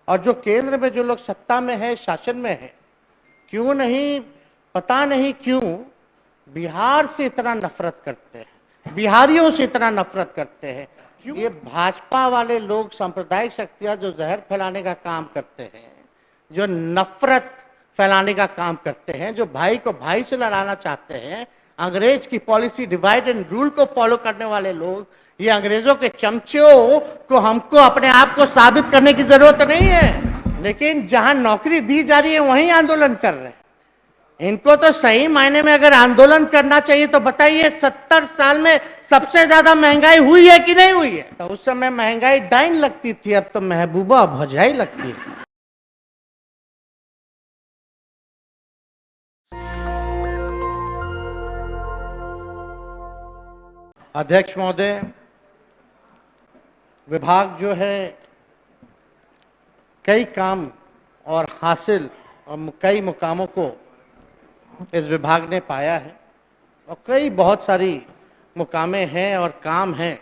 और जो केंद्र में जो लोग सत्ता में है, शासन में है, क्यों नहीं, पता नहीं क्यों बिहार से इतना नफरत करते हैं, बिहारियों से इतना नफरत करते हैं। क्यों? ये भाजपा वाले लोग, सांप्रदायिक शक्तियां जो जहर फैलाने का काम करते हैं, जो नफरत फैलाने का काम करते हैं, जो भाई को भाई से लड़ाना चाहते हैं, अंग्रेज की पॉलिसी डिवाइड एंड रूल को फॉलो करने वाले लोग, ये अंग्रेजों के चमचों को हमको अपने आप को साबित करने की जरूरत नहीं है, लेकिन जहां नौकरी दी जा रही है वहीं आंदोलन कर रहे हैं। इनको तो सही मायने में अगर आंदोलन करना चाहिए तो बताइए, 70 साल में सबसे ज्यादा महंगाई हुई है कि नहीं हुई है? तो उस समय महंगाई डाइन लगती थी, अब तो महबूबा भौजाई लगती है। अध्यक्ष महोदय, विभाग जो है कई काम और हासिल और कई मुकामों को इस विभाग ने पाया है, और कई बहुत सारी मुकामें हैं और काम हैं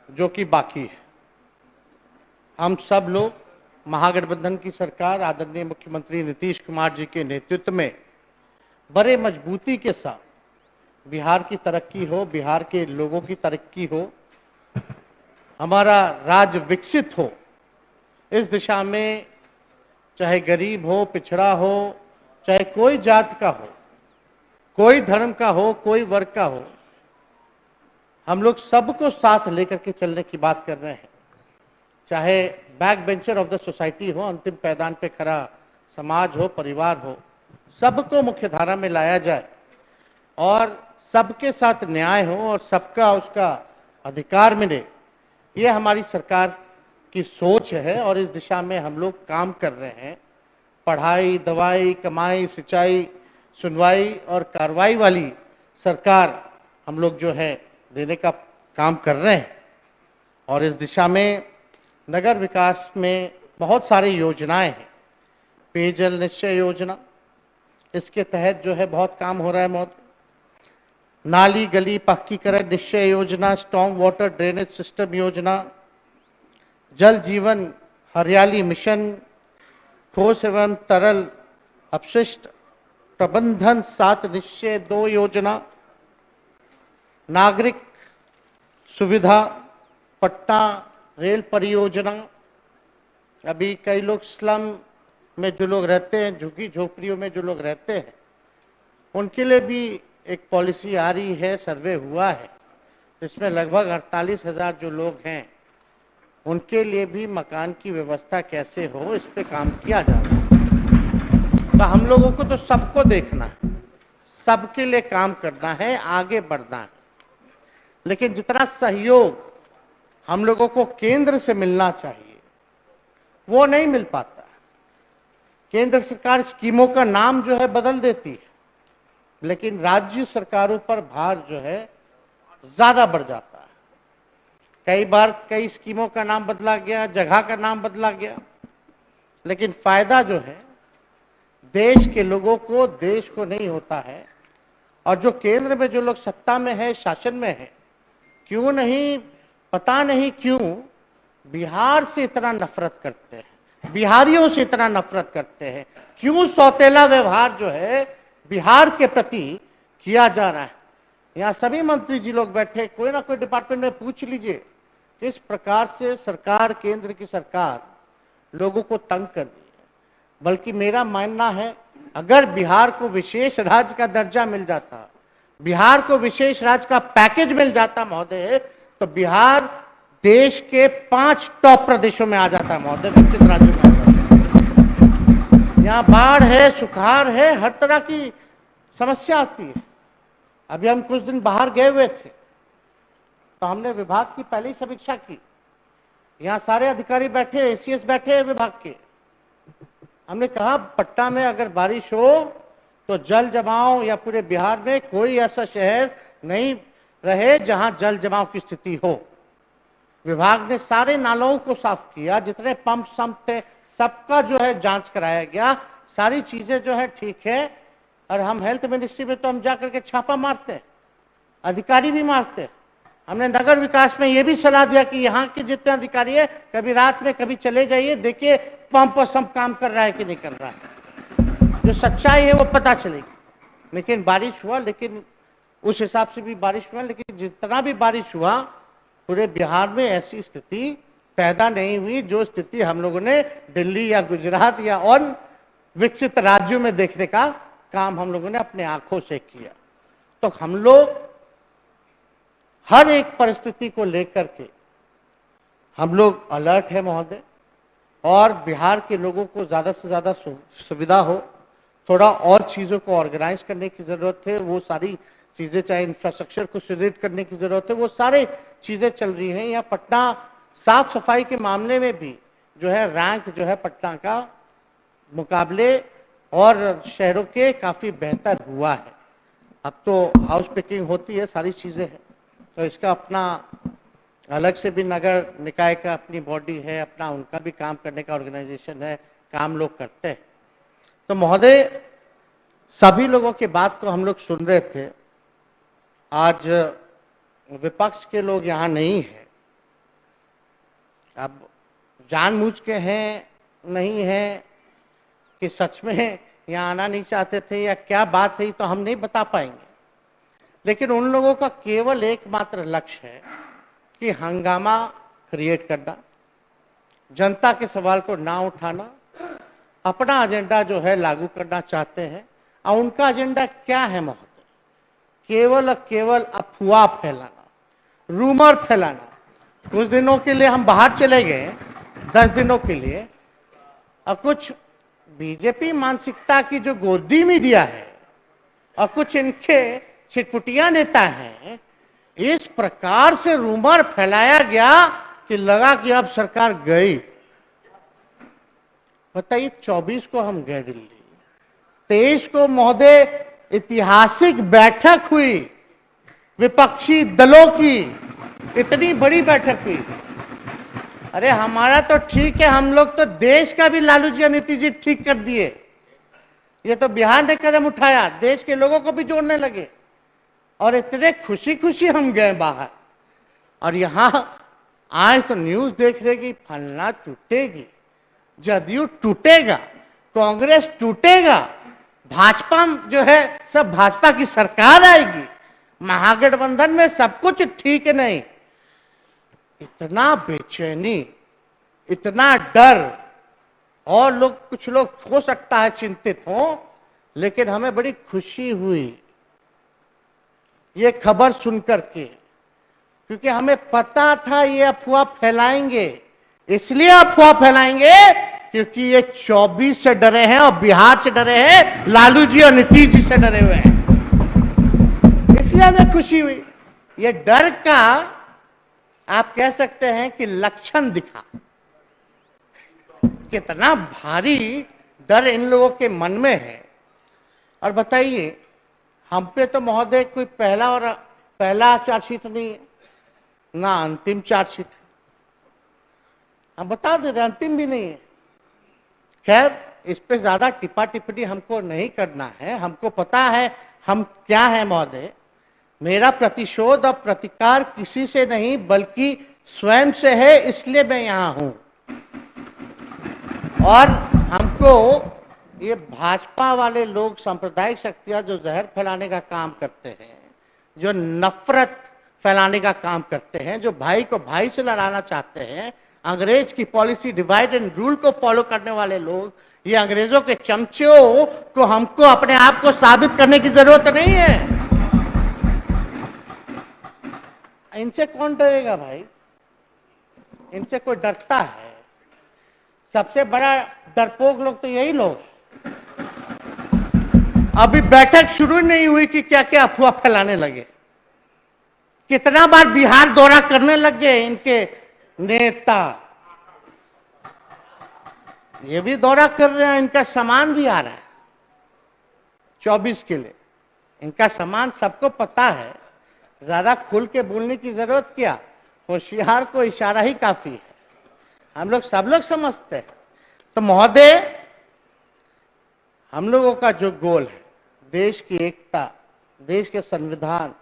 जो कि बाकी है। हम सब लोग महागठबंधन की सरकार आदरणीय मुख्यमंत्री नीतीश कुमार जी के नेतृत्व में बड़े मजबूती के साथ बिहार की तरक्की हो, बिहार के लोगों की तरक्की हो, हमारा राज्य विकसित हो, इस दिशा में चाहे गरीब हो, पिछड़ा हो, चाहे कोई जात का हो, कोई धर्म का हो, कोई वर्ग का हो, हम लोग सबको साथ लेकर के चलने की बात कर रहे हैं। चाहे back bencher of the society हो, अंतिम पैदान पे खड़ा समाज हो, परिवार हो, सबको मुख्य धारा में लाया जाए और सबके साथ न्याय हो और सबका उसका अधिकार मिले, ये हमारी सरकार की सोच है और इस दिशा में हम लोग काम कर रहे हैं। पढ़ाई, दवाई, कमाई, सिंचाई, सुनवाई और कार्रवाई वाली सरकार हम लोग जो है देने का काम कर रहे हैं। और इस दिशा में नगर विकास में बहुत सारी योजनाएं हैं। पेयजल निश्चय योजना, इसके तहत जो है बहुत काम हो रहा है महोदय। नाली गली पक्कीकरण निश्चय योजना, स्टॉर्म वाटर ड्रेनेज सिस्टम योजना, जल जीवन हरियाली मिशन, ठोस एवं तरल अपशिष्ट प्रबंधन 7 निश्चय 2 योजना, नागरिक सुविधा पट्टा रेल परियोजना। अभी कई लोग स्लम में जो लोग रहते हैं, झुग्गी झोपड़ियों में जो लोग रहते हैं, उनके लिए भी एक पॉलिसी आ रही है, सर्वे हुआ है, इसमें लगभग 48,000 जो लोग हैं उनके लिए भी मकान की व्यवस्था कैसे हो, इस पे काम किया जा रहा है। तो हम लोगों को तो सबको देखना है, सबके लिए काम करना है, आगे बढ़ना है, लेकिन जितना सहयोग हम लोगों को केंद्र से मिलना चाहिए वो नहीं मिल पाता। केंद्र सरकार स्कीमों का नाम जो है बदल देती है, लेकिन राज्य सरकारों पर भार जो है ज्यादा बढ़ जाता है। कई बार कई स्कीमों का नाम बदला गया, जगह का नाम बदला गया, लेकिन फायदा जो है देश के लोगों को, देश को नहीं होता है। और जो केंद्र में जो लोग सत्ता में है, शासन में है, क्यों नहीं, पता नहीं क्यों बिहार से इतना नफरत करते हैं, बिहारियों से इतना नफरत करते हैं। क्यों सौतेला व्यवहार जो है बिहार के प्रति किया जा रहा है। यहाँ सभी मंत्री जी लोग बैठे, कोई ना कोई डिपार्टमेंट में पूछ लीजिए किस प्रकार से सरकार, केंद्र की सरकार लोगों को तंग कर रही है। बल्कि मेरा मानना है, अगर बिहार को विशेष राज्य का दर्जा मिल जाता, बिहार को विशेष राज्य का पैकेज मिल जाता महोदय, तो बिहार देश के 5 टॉप प्रदेशों में आ जाता महोदय, विकसित राज्यों में आ जाता। यहाँ बाढ़ है, सुखाड़ है, हर तरह की समस्या आती है। अभी हम कुछ दिन बाहर गए हुए थे तो हमने विभाग की पहले ही समीक्षा की। यहाँ सारे अधिकारी बैठे, एसीएस बैठे हैं विभाग के। हमने कहा पट्टा में अगर बारिश हो तो जल जमाव या पूरे बिहार में कोई ऐसा शहर नहीं रहे जहां जल जमाव की स्थिति हो। विभाग ने सारे नालों को साफ किया, जितने पंप संप थे सबका जो है जांच कराया गया, सारी चीजें जो है ठीक है। और हम हेल्थ मिनिस्ट्री में तो हम जाकर के छापा मारते हैं, अधिकारी भी मारते हैं, हमने नगर विकास में ये भी सलाह दिया कि यहाँ के जितने अधिकारी है कभी रात में कभी चले जाइए, देखिए पंप पर सब काम कर रहा है कि नहीं कर रहा है, जो सच्चाई है वो पता चलेगी। लेकिन बारिश हुआ, लेकिन उस हिसाब से भी बारिश हुआ, लेकिन जितना भी बारिश हुआ पूरे बिहार में ऐसी स्थिति पैदा नहीं हुई जो स्थिति हम लोगों ने दिल्ली या गुजरात या और विकसित राज्यों में देखने का काम हम लोगों ने अपने आंखों से किया। तो हम लोग हर एक परिस्थिति को लेकर के हम लोग अलर्ट है महोदय, और बिहार के लोगों को ज़्यादा से ज़्यादा सुविधा हो, थोड़ा और चीज़ों को ऑर्गेनाइज करने की ज़रूरत है। वो सारी चीज़ें, चाहे इंफ्रास्ट्रक्चर को सुदृढ़ करने की ज़रूरत है, वो सारे चीज़ें चल रही हैं। यहाँ पटना साफ सफाई के मामले में भी जो है रैंक जो है पटना का मुकाबले और शहरों के काफ़ी बेहतर हुआ है। अब तो हाउस पिकिंग होती है, सारी चीज़ें हैं, तो इसका अपना अलग से भी नगर निकाय का अपनी बॉडी है, अपना उनका भी काम करने का ऑर्गेनाइजेशन है, काम लोग करते हैं। तो महोदय, सभी लोगों की बात को हम लोग सुन रहे थे। आज विपक्ष के लोग यहाँ नहीं है, अब जानबूझ के हैं नहीं है कि सच में यहाँ आना नहीं चाहते थे या क्या बात है, तो हम नहीं बता पाएंगे। लेकिन उन लोगों का केवल एकमात्र लक्ष्य है कि हंगामा क्रिएट करना, जनता के सवाल को ना उठाना, अपना एजेंडा जो है लागू करना चाहते हैं। और उनका एजेंडा क्या है महोदय? केवल और केवल अफवाह फैलाना, रूमर फैलाना। कुछ दिनों के लिए हम बाहर चले गए, 10 दिनों के लिए, और कुछ बीजेपी मानसिकता की जो गोदी मीडिया है और कुछ इनके छिटपुटिया नेता हैं, इस प्रकार से रूमर फैलाया गया कि लगा कि अब सरकार गई। बताइए, 24 को हम गए दिल्ली, 23 को महोदय ऐतिहासिक बैठक हुई विपक्षी दलों की, इतनी बड़ी बैठक हुई। अरे हमारा तो ठीक है, हम लोग तो देश का भी लालू जी और नीतीश जी ठीक कर दिए। ये तो बिहार ने कदम उठाया, देश के लोगों को भी जोड़ने लगे, और इतने खुशी खुशी हम गए बाहर। और यहां आज तो न्यूज देख रहे कि फलना टूटेगी, जदयू टूटेगा, कांग्रेस टूटेगा, भाजपा जो है सब भाजपा की सरकार आएगी, महागठबंधन में सब कुछ ठीक नहीं। इतना बेचैनी, इतना डर, और लोग, कुछ लोग हो सकता है चिंतित हो, लेकिन हमें बड़ी खुशी हुई ये खबर सुनकर के, क्योंकि हमें पता था ये अफवाह फैलाएंगे। इसलिए अफवाह फैलाएंगे क्योंकि ये 24 से डरे हैं और बिहार से डरे हैं, लालू जी और नीतीश जी से डरे हुए हैं। इसलिए हमें खुशी हुई। ये डर का आप कह सकते हैं कि लक्षण दिखा, कितना भारी डर इन लोगों के मन में है। और बताइए, हम पे तो महोदय कोई पहला चार्जशीट नहीं है, ना अंतिम चार्जशीट है। हम बता दे रहे अंतिम भी नहीं है। खैर, इस पे ज्यादा टिप्पा टिप्पणी हमको नहीं करना है, हमको पता है हम क्या है महोदय। मेरा प्रतिशोध और प्रतिकार किसी से नहीं बल्कि स्वयं से है, इसलिए मैं यहां हूं। और हमको ये भाजपा वाले लोग, सांप्रदायिक शक्तियां जो जहर फैलाने का काम करते हैं, जो नफरत फैलाने का काम करते हैं, जो भाई को भाई से लड़ाना चाहते हैं, अंग्रेज की पॉलिसी डिवाइड एंड रूल को फॉलो करने वाले लोग, ये अंग्रेजों के चमचों को हमको अपने आप को साबित करने की जरूरत नहीं है। इनसे कौन डरेगा भाई? इनसे कोई डरता है? सबसे बड़ा डरपोक लोग तो यही लोग। अभी बैठक शुरू नहीं हुई कि क्या क्या अफवाह फैलाने लगे। कितना बार बिहार दौरा करने लग गए इनके नेता, ये भी दौरा कर रहे हैं, इनका सामान भी आ रहा है 24 के लिए। इनका सामान सबको पता है, ज्यादा खुल के बोलने की जरूरत क्या, होशियार को इशारा ही काफी है, हम लोग सब लोग समझते हैं। तो महोदय, हम लोगों का जो गोल है, देश की एकता, देश के संविधान,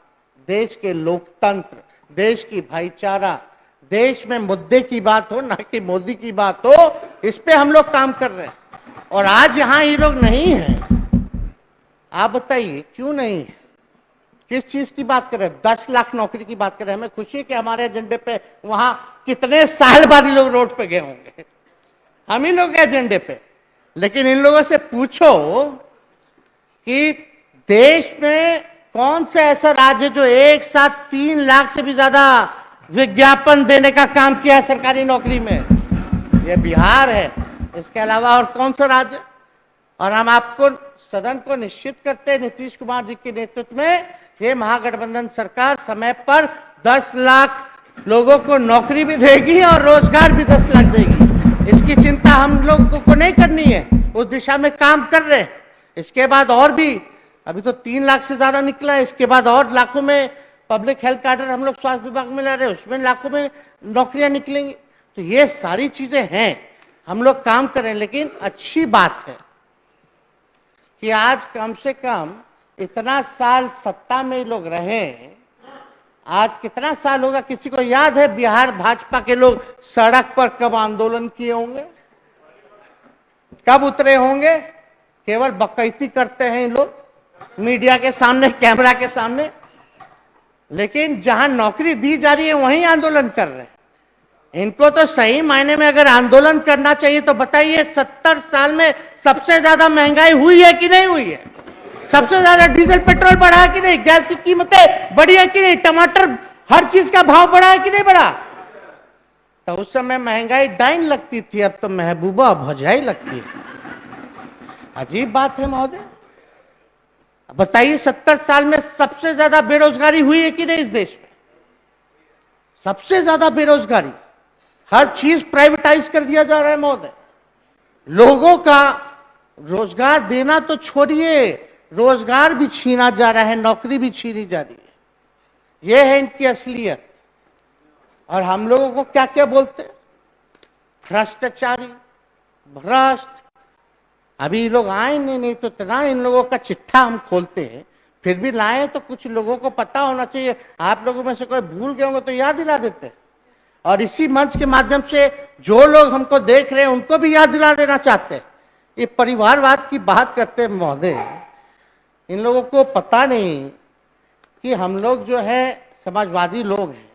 देश के लोकतंत्र, देश की भाईचारा, देश में मुद्दे की बात हो, ना कि मोदी की बात हो, इस पे हम लोग काम कर रहे हैं। और आज यहां ये लोग नहीं हैं। आप बताइए क्यों नहीं है? किस चीज की बात कर रहे हैं? 10 लाख नौकरी की बात कर रहे हैं। हमें खुशी है कि हमारे एजेंडे पे वहां कितने साल बाद ये लोग रोड पे गए होंगे, हम ही लोग के एजेंडे पे। लेकिन इन लोगों से पूछो कि देश में कौन सा ऐसा राज्य जो एक साथ 3 लाख से भी ज्यादा विज्ञापन देने का काम किया है सरकारी नौकरी में? यह बिहार है। इसके अलावा और कौन सा राज्य? और हम आपको सदन को निश्चित करते हैं, नीतीश कुमार जी के नेतृत्व में ये महागठबंधन सरकार समय पर 10 लाख लोगों को नौकरी भी देगी और रोजगार भी 10 लाख देगी। इसकी चिंता हम लोगों को नहीं करनी है, उस दिशा में काम कर रहे हैं। इसके बाद और भी, अभी तो 3 लाख से ज्यादा निकला है, इसके बाद और लाखों में पब्लिक हेल्थ कार्डर हम लोग स्वास्थ्य विभाग में ले रहे हैं, उसमें लाखों में नौकरियां निकलेंगी। तो ये सारी चीजें हैं, हम लोग काम कर रहे हैं। लेकिन अच्छी बात है कि आज कम से कम इतना साल सत्ता में लोग रहे। आज कितना साल होगा, किसी को याद है बिहार भाजपा के लोग सड़क पर कब आंदोलन किए होंगे, कब उतरे होंगे? केवल बकैती करते हैं इन लोग मीडिया के सामने, कैमरा के सामने। लेकिन जहां नौकरी दी जा रही है वहीं आंदोलन कर रहे हैं। इनको तो सही मायने में अगर आंदोलन करना चाहिए तो बताइए, 70 साल में सबसे ज्यादा महंगाई हुई है कि नहीं हुई है? सबसे ज्यादा डीजल पेट्रोल बढ़ा है कि नहीं? गैस की कीमतें बढ़ी है कि नहीं? टमाटर, हर चीज का भाव बढ़ा है कि नहीं बढ़ा? तो उस समय महंगाई डाइन लगती थी, अब तो महबूबा भजाई लगती है। अजीब बात है महोदय। बताइए, 70 साल में सबसे ज्यादा बेरोजगारी हुई है कि नहीं इस देश में? सबसे ज्यादा बेरोजगारी, हर चीज प्राइवेटाइज कर दिया जा रहा है महोदय। लोगों का रोजगार देना तो छोड़िए, रोजगार भी छीना जा रहा है, नौकरी भी छीनी जा रही है। यह है इनकी असलियत। और हम लोगों को क्या क्या बोलते? भ्रष्टाचारी, भ्रष्ट। अभी ये लोग आए नहीं तो इतना इन लोगों का चिट्ठा हम खोलते हैं, फिर भी लाए तो कुछ लोगों को पता होना चाहिए। आप लोगों में से कोई भूल गए होंगे तो याद दिला देते। और इसी मंच के माध्यम से जो लोग हमको देख रहे हैं उनको भी याद दिला देना चाहते हैं। ये परिवारवाद की बात करते हैं महोदय, इन लोगों को पता नहीं कि हम लोग जो है समाजवादी लोग हैं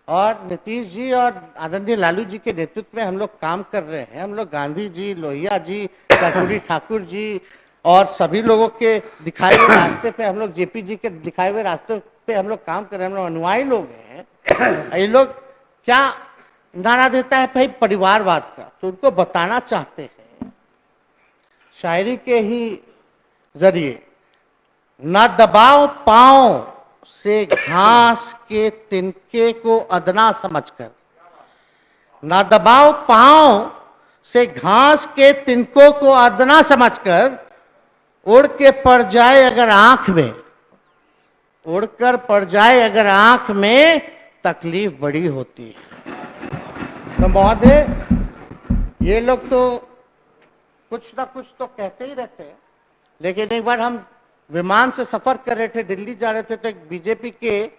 और नीतीश जी और आदरणीय लालू जी के नेतृत्व में हम लोग काम कर रहे हैं। हम लोग गांधी जी, लोहिया जी, कर्पूरी ठाकुर जी और सभी लोगों के दिखाए हुए रास्ते पे, हम लोग जेपी जी के दिखाए हुए रास्ते पे हम लोग काम कर रहे हैं। हम लोग अनुयायी लोग हैं। ये लोग क्या नारा देता है भाई? परिवारवाद का। तो उनको बताना चाहते हैं शायरी के ही जरिए, न दबाओ पांव से घास के तिनके को अदना समझकर, न दबाओ पांव से घास के तिनकों को अदना समझकर, उड़ के पड़ जाए अगर आंख में, उड़कर पड़ जाए अगर आंख में, तकलीफ बड़ी होती है। तो महोदय, ये लोग तो कुछ ना कुछ तो कहते ही रहते हैं। लेकिन एक बार हम विमान से सफर कर रहे थे, दिल्ली जा रहे थे, तो एक बीजेपी के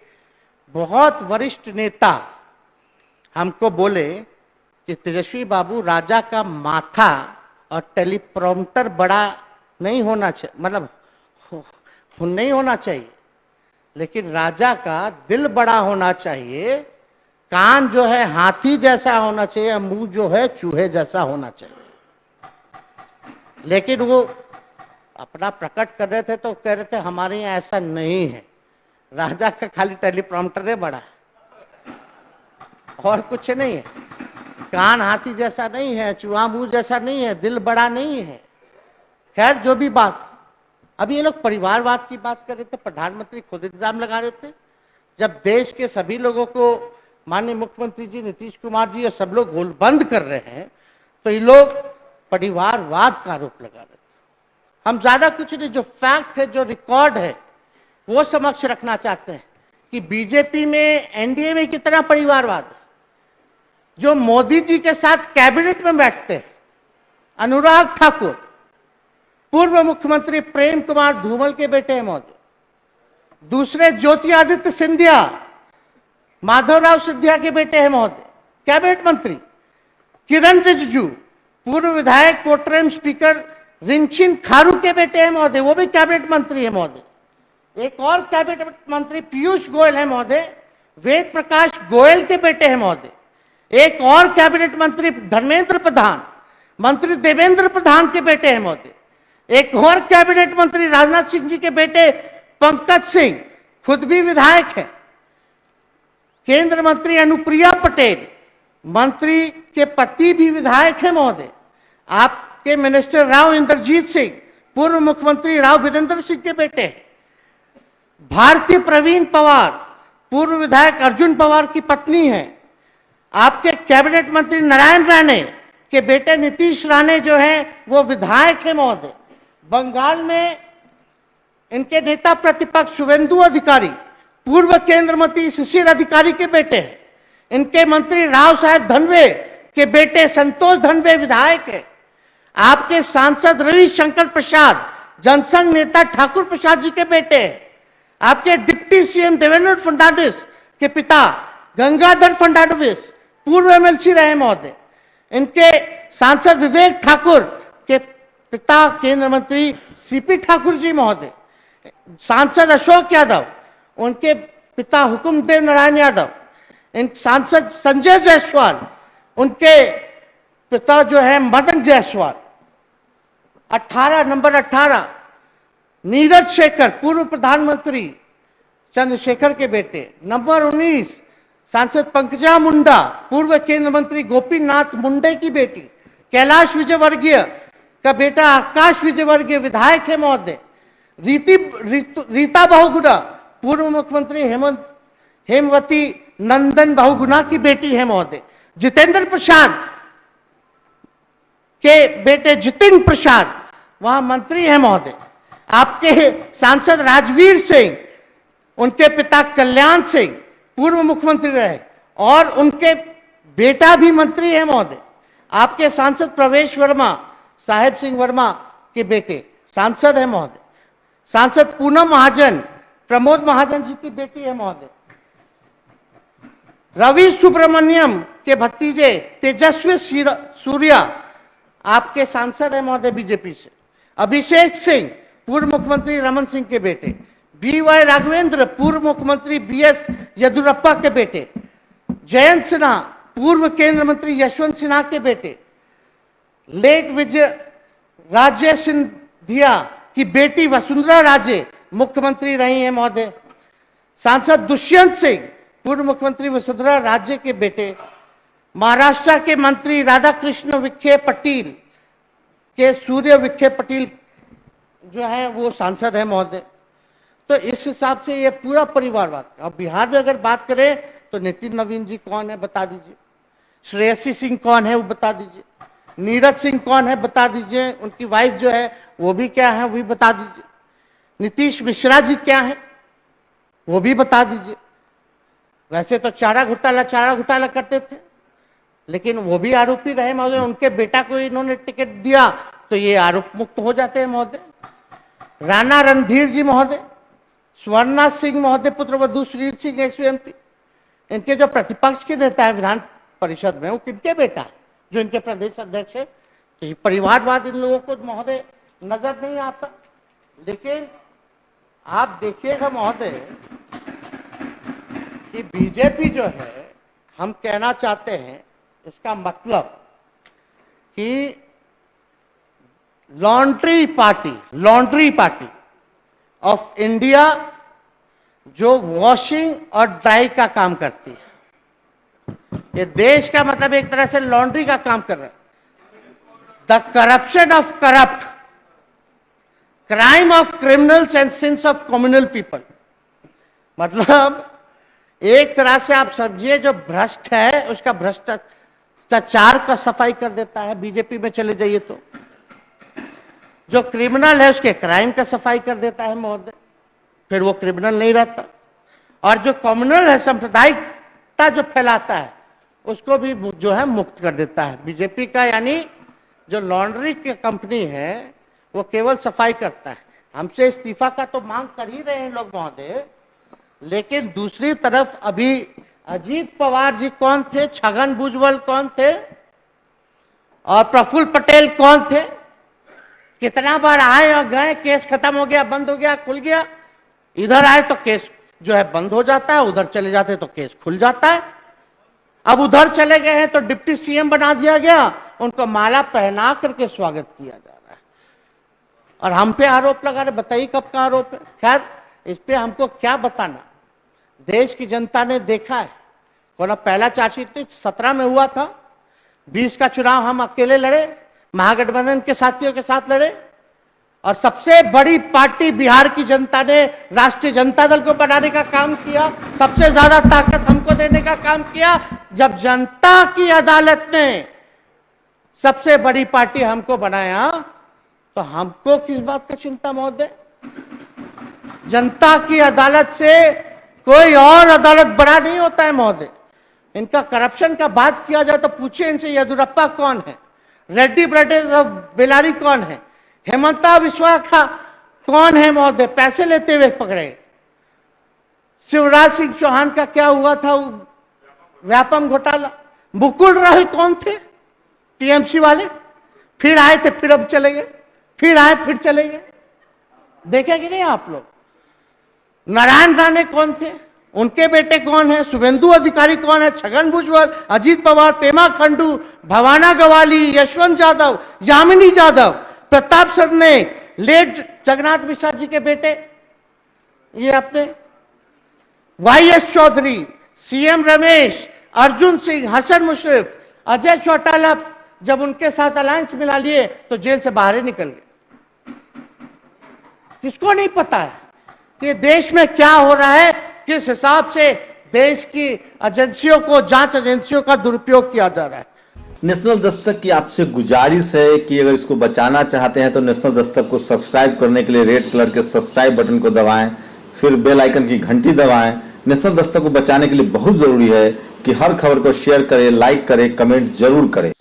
बहुत वरिष्ठ नेता हमको बोले कि तेजस्वी बाबू, राजा का माथा और टेलीप्रॉम्प्टर बड़ा नहीं होना चाहिए, मतलब नहीं होना चाहिए, लेकिन राजा का दिल बड़ा होना चाहिए। कान जो है हाथी जैसा होना चाहिए, मुंह जो है चूहे जैसा होना चाहिए। लेकिन वो अपना प्रकट कर रहे थे तो कह रहे थे हमारे यहाँ ऐसा नहीं है, राजा का खाली टेलीप्रॉम्प्टर है बड़ा, और कुछ नहीं है। कान हाथी जैसा नहीं है, चूहा मुंह जैसा नहीं है, दिल बड़ा नहीं है। खैर, जो भी बात, अभी ये लोग परिवारवाद की बात कर रहे थे, प्रधानमंत्री खुद इल्जाम लगा रहे थे। जब देश के सभी लोगों को माननीय मुख्यमंत्री जी, नीतीश कुमार जी और सब लोग गोलबंद कर रहे हैं, तो ये लोग परिवारवाद का आरोप लगा रहे थे। हम ज्यादा कुछ नहीं, जो फैक्ट है, जो रिकॉर्ड है, वो समक्ष रखना चाहते हैं कि बीजेपी में, एनडीए में कितना परिवारवाद है। जो मोदी जी के साथ कैबिनेट में बैठते हैं, अनुराग ठाकुर, पूर्व मुख्यमंत्री प्रेम कुमार धूमल के बेटे हैं महोदय। दूसरे ज्योतिरादित्य सिंधिया, माधवराव सिंधिया के बेटे हैं महोदय, कैबिनेट मंत्री। किरण रिजिजू, पूर्व विधायक कोटरेम स्पीकर रिंचिन खारू के बेटे हैं महोदय, वो भी कैबिनेट मंत्री है महोदय। एक और कैबिनेट मंत्री पीयूष गोयल है महोदय, वेद प्रकाश गोयल के बेटे हैं महोदय। एक और कैबिनेट मंत्री धर्मेंद्र प्रधान, मंत्री देवेंद्र प्रधान के बेटे हैं महोदय। एक और कैबिनेट मंत्री राजनाथ सिंह जी के बेटे पंकज सिंह, खुद भी विधायक है। केंद्र मंत्री अनुप्रिया पटेल, मंत्री के पति भी विधायक है महोदय। आपके मिनिस्टर राव इंद्रजीत सिंह, पूर्व मुख्यमंत्री राव वीरेंद्र सिंह के बेटे हैं। भारती प्रवीण पवार, पूर्व विधायक अर्जुन पवार की पत्नी है। आपके कैबिनेट मंत्री नारायण राणे के बेटे नीतीश राणे जो है वो विधायक है महोदय। बंगाल में इनके नेता प्रतिपक्ष शुभेंदु अधिकारी, पूर्व केंद्र मंत्री शिशिर अधिकारी के बेटे हैं। इनके मंत्री राव साहेब धनवे के बेटे संतोष धनवे विधायक है। आपके सांसद रविशंकर प्रसाद, जनसंघ नेता ठाकुर प्रसाद जी के बेटे हैं। आपके डिप्टी सीएम देवेंद्र फडणवीस के पिता गंगाधर फडणवीस पूर्व एमएलसी रहे महोदय। इनके सांसद विवेक ठाकुर के पिता केंद्र मंत्री सीपी ठाकुर जी महोदय। सांसद अशोक यादव, उनके पिता हुकुमदेव नारायण यादव। इन सांसद संजय जायसवाल, उनके पिता जो है मदन जायसवाल। 18 नीरज शेखर, पूर्व प्रधानमंत्री चंद्रशेखर के बेटे। नंबर 19 सांसद पंकजा मुंडा, पूर्व केंद्र मंत्री गोपीनाथ मुंडे की बेटी। कैलाश विजयवर्गीय का बेटा आकाश विजयवर्गीय विधायक है महोदय। रीता बहुगुणा, पूर्व मुख्यमंत्री हेमवती नंदन बहुगुणा की बेटी है महोदय। जितेंद्र प्रसाद के बेटे जितिन प्रसाद वहां मंत्री है महोदय। आपके सांसद राजवीर सिंह, उनके पिता कल्याण सिंह पूर्व मुख्यमंत्री रहे और उनके बेटा भी मंत्री है महोदय। आपके सांसद प्रवेश वर्मा, साहेब सिंह वर्मा के बेटे सांसद है महोदय। सांसद पूनम महाजन, प्रमोद महाजन जी की बेटी है महोदय। रवि सुब्रमण्यम के भतीजे तेजस्वी सूर्या आपके सांसद है महोदय बीजेपी से। अभिषेक सिंह, पूर्व मुख्यमंत्री रमन सिंह के बेटे। बीवाई राघवेंद्र, पूर्व मुख्यमंत्री बीएस येदियुरप्पा के बेटे। जयंत सिन्हा, पूर्व केंद्र मंत्री यशवंत सिन्हा के बेटे। लेट विजय राजे सिंधिया की बेटी वसुंधरा राजे मुख्यमंत्री रही हैं महोदय। सांसद दुष्यंत सिंह, पूर्व मुख्यमंत्री वसुंधरा राजे के बेटे। महाराष्ट्र के मंत्री राधाकृष्ण विखे पटेल के सूर्य विखे पटेल जो है वो सांसद है महोदय। तो इस हिसाब से ये पूरा परिवारवाद। अब बिहार में अगर बात करें तो नितिन नवीन जी कौन है बता दीजिए, श्रेयसी सिंह कौन है वो बता दीजिए, नीरज सिंह कौन है बता दीजिए, उनकी वाइफ जो है वो भी क्या है वो भी बता दीजिए, नीतीश मिश्रा जी क्या है वो भी बता दीजिए। वैसे तो चारा घोटाला करते थे, लेकिन वो भी आरोपी रहे महोदय। उनके बेटा को इन्होंने टिकट दिया तो ये आरोप मुक्त हो जाते हैं महोदय। राणा रणधीर जी महोदय, स्वर्णा सिंह महोदय पुत्रवधू सुनील सिंह एमपी, इनके जो प्रतिपक्ष के नेता है विधान परिषद में वो किनके बेटा है जो इनके प्रदेश अध्यक्ष है। तो ये परिवारवाद इन लोगों को महोदय नजर नहीं आता। लेकिन आप देखिएगा महोदय कि बीजेपी जो है, हम कहना चाहते हैं इसका मतलब कि लॉन्ड्री पार्टी ऑफ इंडिया जो वॉशिंग और ड्राई का काम करती है। ये देश का मतलब एक तरह से लॉन्ड्री का काम कर रहा है। The corruption of corrupt, crime of criminals and since of communal people. मतलब एक तरह से आप समझिए जो भ्रष्ट है उसका भ्रष्टाचार का सफाई कर देता है। बीजेपी में चले जाइए तो जो क्रिमिनल है उसके क्राइम का सफाई कर देता है महोदय, फिर वो क्रिमिनल नहीं रहता। और जो कम्युनल है, सांप्रदायिकता जो फैलाता है उसको भी जो है मुक्त कर देता है बीजेपी का। यानी जो लॉन्ड्री की कंपनी है वो केवल सफाई करता है। हमसे इस्तीफा का तो मांग कर ही रहे हैं लोग महोदय, लेकिन दूसरी तरफ अभी अजीत पवार जी कौन थे, छगन भुजबल कौन थे और प्रफुल्ल पटेल कौन थे? कितना बार आए और गए, केस खत्म हो गया, बंद हो गया, खुल गया। इधर आए तो केस जो है बंद हो जाता है, उधर चले जाते तो केस खुल जाता है। अब उधर चले गए हैं तो डिप्टी सीएम बना दिया गया, उनको माला पहना करके स्वागत किया जा रहा है और हम पे आरोप लगा रहे। बताइए कब का आरोप है? खैर, इस पे हमको क्या बताना, देश की जनता ने देखा है। कोना पहला चार्जशीट 17 में हुआ था, 20 का चुनाव हम अकेले लड़े, महागठबंधन के साथियों के साथ लड़े और सबसे बड़ी पार्टी बिहार की जनता ने राष्ट्रीय जनता दल को बनाने का काम किया, सबसे ज्यादा ताकत हमको देने का काम किया। जब जनता की अदालत ने सबसे बड़ी पार्टी हमको बनाया तो हमको किस बात का चिंता महोदय? जनता की अदालत से कोई और अदालत बड़ा नहीं होता है महोदय। इनका करप्शन का बात किया जाए तो पूछिए इनसे, येदुरप्पा कौन है, रेड्डी ब्रदर्स ऑफ बेलारी कौन है, हेमंता बिस्वा कौन है महोदय, पैसे लेते हुए पकड़े। शिवराज सिंह चौहान का क्या हुआ था, व्यापम घोटाला। मुकुल रॉय कौन थे, टीएमसी वाले, फिर आए थे फिर अब चले गए, फिर आए फिर चले गए। देखे कि नहीं आप लोग? नारायण राणे कौन थे, उनके बेटे कौन है, शुभेंदु अधिकारी कौन है, छगन भुजबल, अजीत पवार, पेमा खंडू, भवाना गवाली, यशवंत यादव, यामिनी यादव, प्रताप सरनेक, लेट जगन्नाथ मिश्रा जी के बेटे, ये अपने वाईएस चौधरी, सीएम रमेश, अर्जुन सिंह, हसन मुशर्रफ, अजय चौटाला जब उनके साथ अलायंस मिला लिए तो जेल से बाहर ही निकल गए। किसको नहीं पता है कि देश में क्या हो रहा है, किस हिसाब से देश की एजेंसियों को, जांच एजेंसियों का दुरुपयोग किया जा रहा है। नेशनल दस्तक की आपसे गुजारिश है कि अगर इसको बचाना चाहते हैं तो नेशनल दस्तक को सब्सक्राइब करने के लिए रेड कलर के सब्सक्राइब बटन को दबाएं, फिर बेल आइकन की घंटी दबाएं। नेशनल दस्तक को बचाने के लिए बहुत जरूरी है कि हर खबर को शेयर करें, लाइक करें, कमेंट जरूर करें।